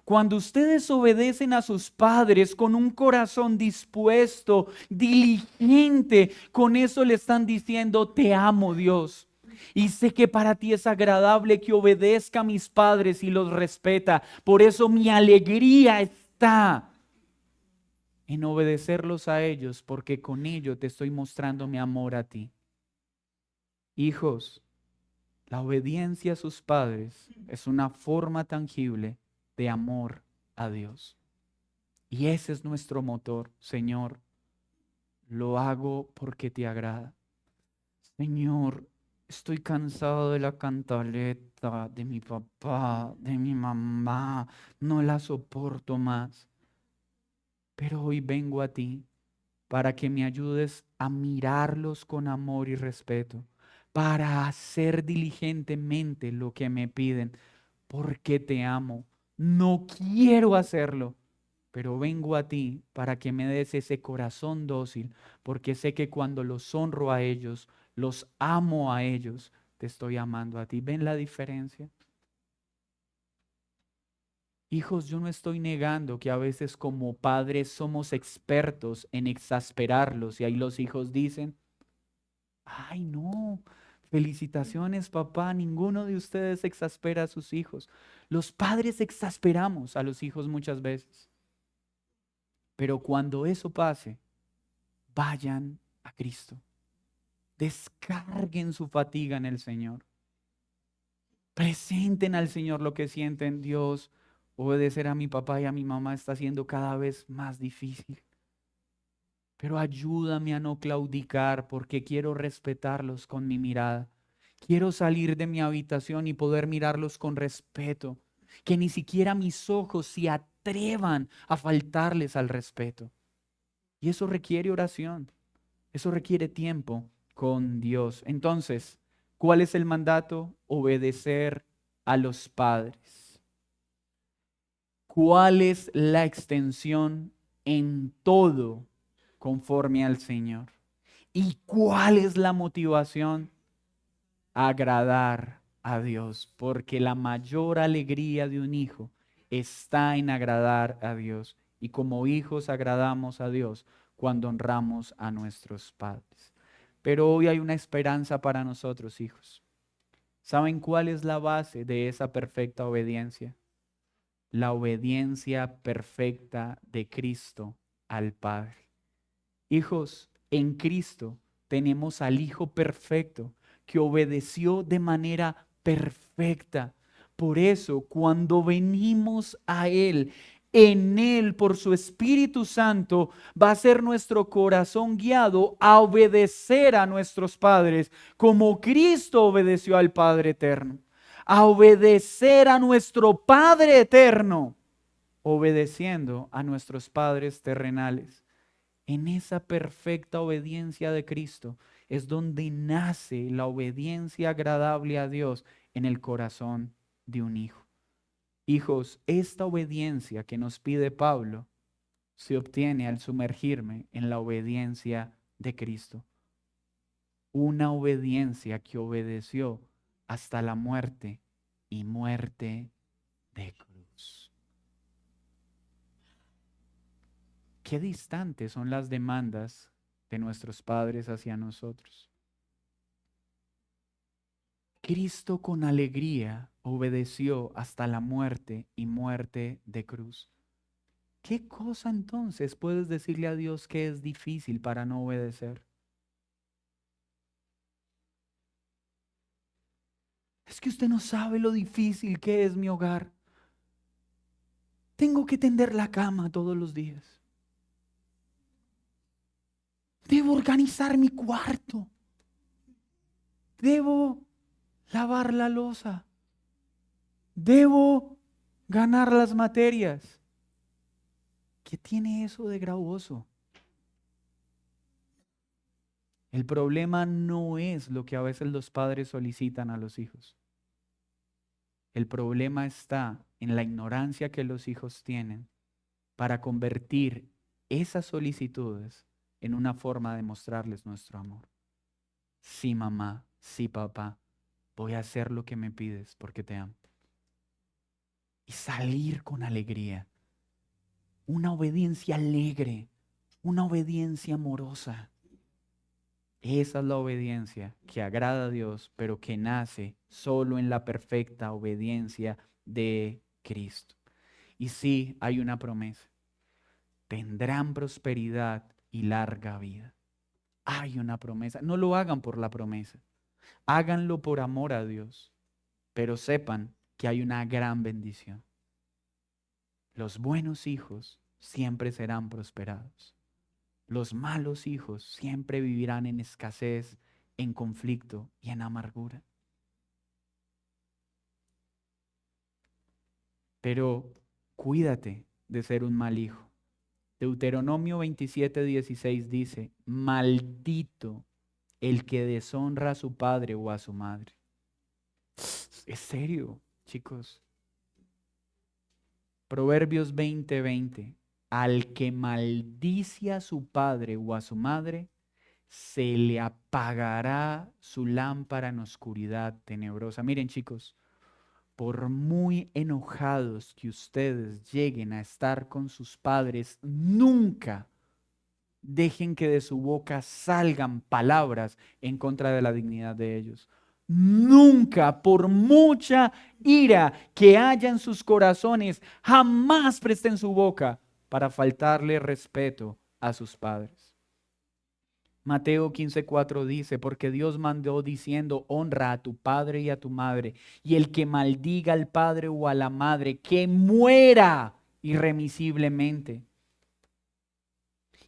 Cuando ustedes obedecen a sus padres con un corazón dispuesto, diligente, con eso le están diciendo, te amo, Dios. Y sé que para ti es agradable que obedezca a mis padres y los respeta. Por eso mi alegría está en obedecerlos a ellos, porque con ello te estoy mostrando mi amor a ti. Hijos, la obediencia a sus padres es una forma tangible de amor a Dios. Y ese es nuestro motor. Señor, lo hago porque te agrada. Señor, estoy cansado de la cantaleta de mi papá, de mi mamá. No la soporto más. Pero hoy vengo a ti para que me ayudes a mirarlos con amor y respeto, para hacer diligentemente lo que me piden, porque te amo. No quiero hacerlo, pero vengo a ti para que me des ese corazón dócil, porque sé que cuando los honro a ellos, los amo a ellos, te estoy amando a ti. ¿Ven la diferencia? Hijos, yo no estoy negando que a veces como padres somos expertos en exasperarlos y ahí los hijos dicen, ay no, felicitaciones papá, ninguno de ustedes exaspera a sus hijos. Los padres exasperamos a los hijos muchas veces, pero cuando eso pase, vayan a Cristo, descarguen su fatiga en el Señor, presenten al Señor lo que sienten. Dios, obedecer a mi papá y a mi mamá está siendo cada vez más difícil. Pero ayúdame a no claudicar porque quiero respetarlos con mi mirada. Quiero salir de mi habitación y poder mirarlos con respeto. Que ni siquiera mis ojos se atrevan a faltarles al respeto. Y eso requiere oración. Eso requiere tiempo con Dios. Entonces, ¿cuál es el mandato? Obedecer a los padres. ¿Cuál es la extensión en todo conforme al Señor? ¿Y cuál es la motivación? Agradar a Dios, porque la mayor alegría de un hijo está en agradar a Dios. Y como hijos agradamos a Dios cuando honramos a nuestros padres. Pero hoy hay una esperanza para nosotros, hijos. ¿Saben cuál es la base de esa perfecta obediencia? La obediencia perfecta de Cristo al Padre. Hijos, en Cristo tenemos al Hijo perfecto que obedeció de manera perfecta. Por eso, cuando venimos a Él, en Él, por su Espíritu Santo, va a ser nuestro corazón guiado a obedecer a nuestros padres, como Cristo obedeció al Padre eterno. A obedecer a nuestro Padre eterno, obedeciendo a nuestros padres terrenales. En esa perfecta obediencia de Cristo es donde nace la obediencia agradable a Dios en el corazón de un hijo. Hijos, esta obediencia que nos pide Pablo se obtiene al sumergirme en la obediencia de Cristo. Una obediencia que obedeció hasta la muerte y muerte de cruz. Qué distantes son las demandas de nuestros padres hacia nosotros. Cristo con alegría obedeció hasta la muerte y muerte de cruz. ¿Qué cosa entonces puedes decirle a Dios que es difícil para no obedecer? Es que usted no sabe lo difícil que es mi hogar. Tengo que tender la cama todos los días. Debo organizar mi cuarto. Debo lavar la loza. Debo ganar las materias. ¿Qué tiene eso de gravoso? El problema no es lo que a veces los padres solicitan a los hijos. El problema está en la ignorancia que los hijos tienen para convertir esas solicitudes en una forma de mostrarles nuestro amor. Sí, mamá, sí, papá, voy a hacer lo que me pides porque te amo. Y salir con alegría. Una obediencia alegre, una obediencia amorosa. Esa es la obediencia que agrada a Dios, pero que nace solo en la perfecta obediencia de Cristo. Y sí, hay una promesa. Tendrán prosperidad y larga vida. Hay una promesa. No lo hagan por la promesa. Háganlo por amor a Dios. Pero sepan que hay una gran bendición. Los buenos hijos siempre serán prosperados. Los malos hijos siempre vivirán en escasez, en conflicto y en amargura. Pero cuídate de ser un mal hijo. Deuteronomio 27:16 dice, maldito el que deshonra a su padre o a su madre. Es serio, chicos. Proverbios 20:20. Al que maldice a su padre o a su madre, se le apagará su lámpara en oscuridad tenebrosa. Miren, chicos, por muy enojados que ustedes lleguen a estar con sus padres, nunca dejen que de su boca salgan palabras en contra de la dignidad de ellos. Nunca, por mucha ira que haya en sus corazones, jamás presten su boca para faltarle respeto a sus padres. Mateo 15:4 dice, porque Dios mandó diciendo, honra a tu padre y a tu madre, y el que maldiga al padre o a la madre, que muera irremisiblemente.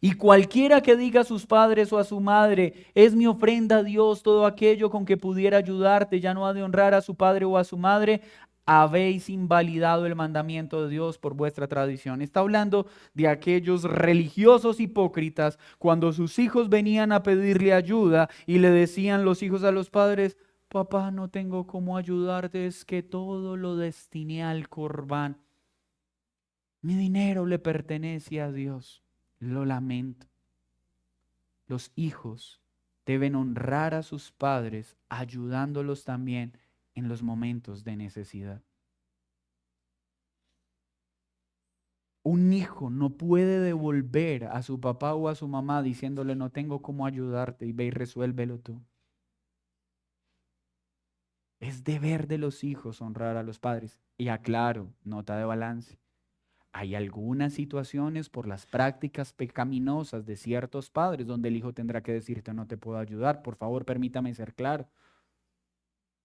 Y cualquiera que diga a sus padres o a su madre, es mi ofrenda a Dios, todo aquello con que pudiera ayudarte, ya no ha de honrar a su padre o a su madre, habéis invalidado el mandamiento de Dios por vuestra tradición. Está hablando de aquellos religiosos hipócritas cuando sus hijos venían a pedirle ayuda y le decían los hijos a los padres, papá, no tengo cómo ayudarte, es que todo lo destiné al Corbán. Mi dinero le pertenece a Dios. Lo lamento. Los hijos deben honrar a sus padres, ayudándolos también en los momentos de necesidad. Un hijo no puede devolver a su papá o a su mamá diciéndole no tengo cómo ayudarte y ve y resuélvelo tú. Es deber de los hijos honrar a los padres. Y aclaro, nota de balance. Hay algunas situaciones por las prácticas pecaminosas de ciertos padres donde el hijo tendrá que decirte no te puedo ayudar, por favor permítame ser claro.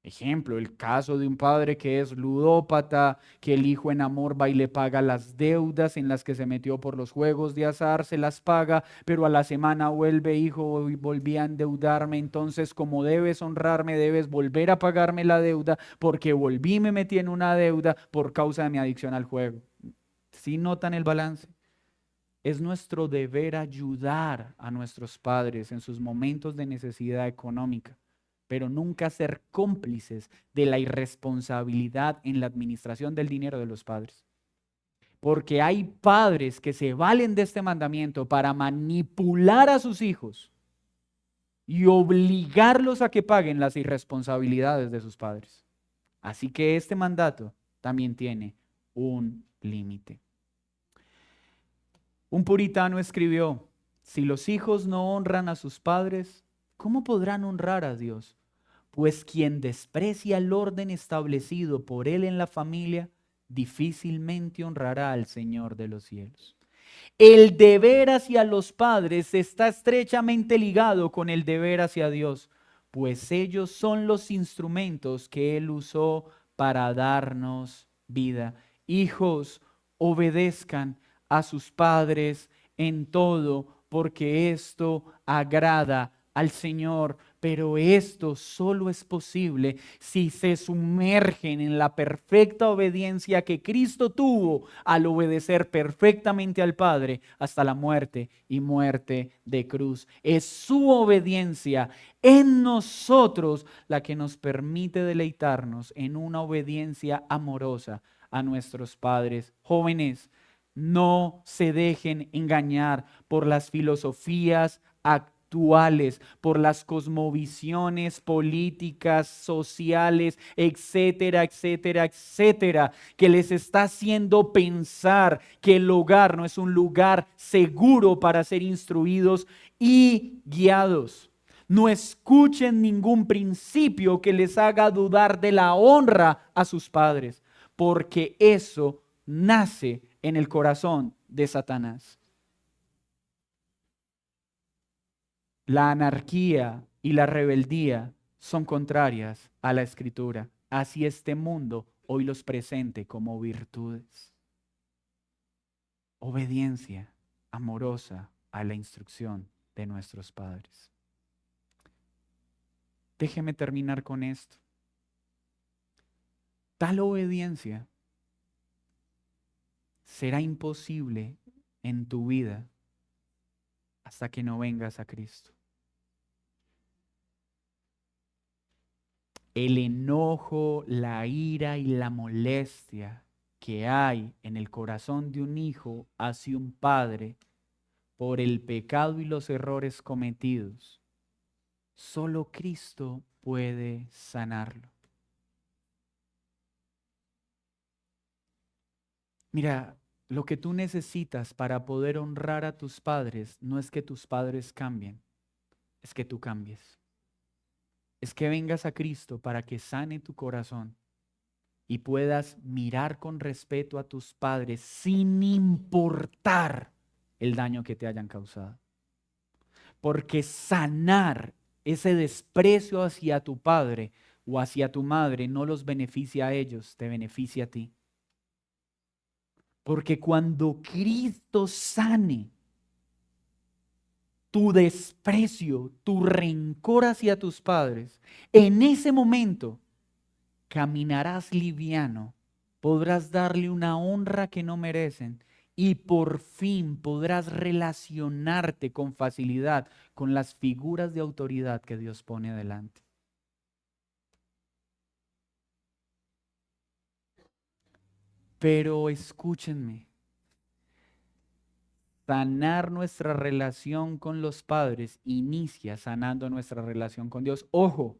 Ejemplo, el caso de un padre que es ludópata, que el hijo en amor va y le paga las deudas en las que se metió por los juegos de azar, se las paga, pero a la semana vuelve, hijo, y volví a endeudarme, entonces como debes honrarme, debes volver a pagarme la deuda, porque volví y me metí en una deuda por causa de mi adicción al juego. ¿Sí notan el balance? Es nuestro deber ayudar a nuestros padres en sus momentos de necesidad económica, pero nunca ser cómplices de la irresponsabilidad en la administración del dinero de los padres. Porque hay padres que se valen de este mandamiento para manipular a sus hijos y obligarlos a que paguen las irresponsabilidades de sus padres. Así que este mandato también tiene un límite. Un puritano escribió, si los hijos no honran a sus padres, ¿cómo podrán honrar a Dios? Pues quien desprecia el orden establecido por él en la familia, difícilmente honrará al Señor de los cielos. El deber hacia los padres está estrechamente ligado con el deber hacia Dios, pues ellos son los instrumentos que Él usó para darnos vida. Hijos, obedezcan a sus padres en todo, porque esto agrada al Señor. Pero esto solo es posible si se sumergen en la perfecta obediencia que Cristo tuvo al obedecer perfectamente al Padre hasta la muerte y muerte de cruz. Es su obediencia en nosotros la que nos permite deleitarnos en una obediencia amorosa a nuestros padres. Jóvenes, no se dejen engañar por las filosofías actuales, por las cosmovisiones políticas, sociales, etcétera, etcétera, etcétera, que les está haciendo pensar que el hogar no es un lugar seguro para ser instruidos y guiados. No escuchen ningún principio que les haga dudar de la honra a sus padres, porque eso nace en el corazón de Satanás. La anarquía y la rebeldía son contrarias a la Escritura. Así este mundo hoy los presente como virtudes. Obediencia amorosa a la instrucción de nuestros padres. Déjeme terminar con esto. Tal obediencia será imposible en tu vida hasta que no vengas a Cristo. El enojo, la ira y la molestia que hay en el corazón de un hijo hacia un padre por el pecado y los errores cometidos, solo Cristo puede sanarlo. Mira, lo que tú necesitas para poder honrar a tus padres no es que tus padres cambien, es que tú cambies. Es que vengas a Cristo para que sane tu corazón y puedas mirar con respeto a tus padres sin importar el daño que te hayan causado. Porque sanar ese desprecio hacia tu padre o hacia tu madre no los beneficia a ellos, te beneficia a ti. Porque cuando Cristo sane tu desprecio, tu rencor hacia tus padres, en ese momento caminarás liviano, podrás darle una honra que no merecen y por fin podrás relacionarte con facilidad con las figuras de autoridad que Dios pone adelante. Pero escúchenme, sanar nuestra relación con los padres inicia sanando nuestra relación con Dios. Ojo,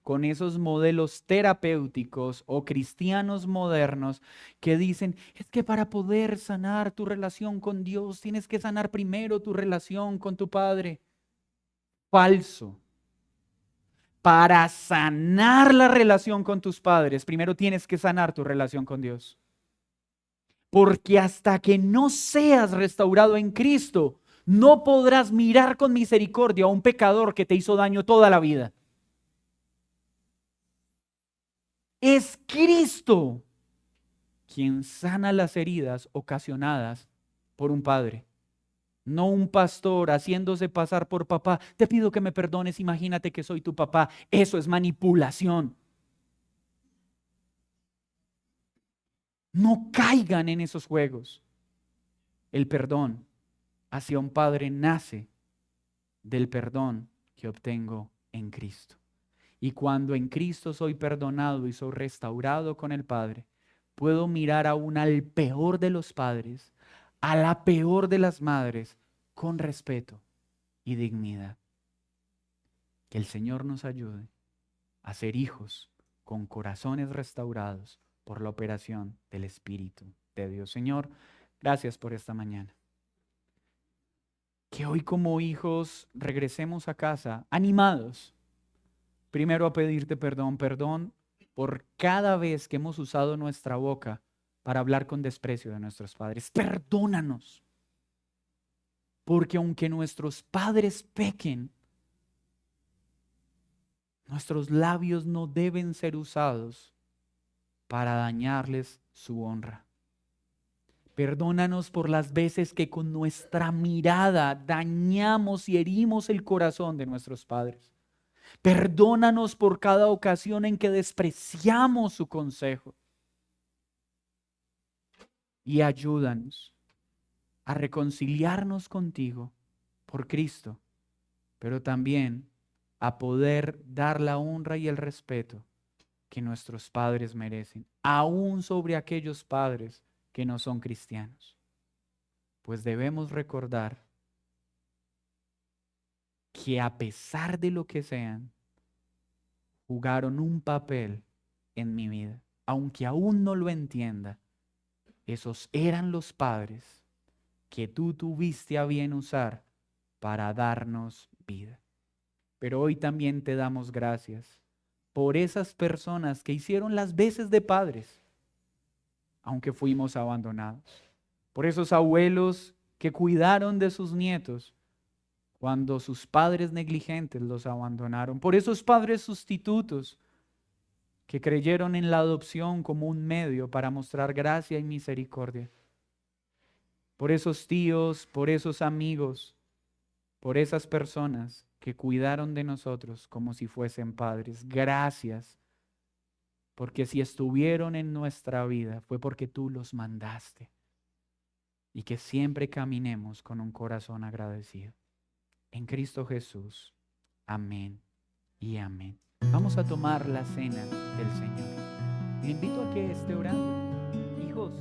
con esos modelos terapéuticos o cristianos modernos que dicen, es que para poder sanar tu relación con Dios, tienes que sanar primero tu relación con tu padre. Falso. Para sanar la relación con tus padres, primero tienes que sanar tu relación con Dios. Porque hasta que no seas restaurado en Cristo, no podrás mirar con misericordia a un pecador que te hizo daño toda la vida. Es Cristo quien sana las heridas ocasionadas por un padre, no un pastor haciéndose pasar por papá. Te pido que me perdones, imagínate que soy tu papá. Eso es manipulación. No caigan en esos juegos. El perdón hacia un padre nace del perdón que obtengo en Cristo. Y cuando en Cristo soy perdonado y soy restaurado con el Padre, puedo mirar aún al peor de los padres, a la peor de las madres, con respeto y dignidad. Que el Señor nos ayude a ser hijos con corazones restaurados por la operación del Espíritu de Dios. Señor, gracias por esta mañana. Que hoy como hijos regresemos a casa animados. Primero a pedirte perdón por cada vez que hemos usado nuestra boca para hablar con desprecio de nuestros padres. Perdónanos. Porque aunque nuestros padres pequen, nuestros labios no deben ser usados para dañarles su honra. Perdónanos por las veces que con nuestra mirada dañamos y herimos el corazón de nuestros padres. Perdónanos por cada ocasión en que despreciamos su consejo. Y ayúdanos a reconciliarnos contigo por Cristo, pero también a poder dar la honra y el respeto que nuestros padres merecen, aún sobre aquellos padres que no son cristianos. Pues debemos recordar que a pesar de lo que sean, jugaron un papel en mi vida. Aunque aún no lo entienda, esos eran los padres que tú tuviste a bien usar para darnos vida. Pero hoy también te damos gracias por esas personas que hicieron las veces de padres, aunque fuimos abandonados. Por esos abuelos que cuidaron de sus nietos cuando sus padres negligentes los abandonaron. Por esos padres sustitutos que creyeron en la adopción como un medio para mostrar gracia y misericordia. Por esos tíos, por esos amigos, por esas personas que cuidaron de nosotros como si fuesen padres. Gracias, porque si estuvieron en nuestra vida fue porque tú los mandaste. Y que siempre caminemos con un corazón agradecido. En Cristo Jesús. Amén y amén. Vamos a tomar la cena del Señor. Le invito a que esté orando. Hijos.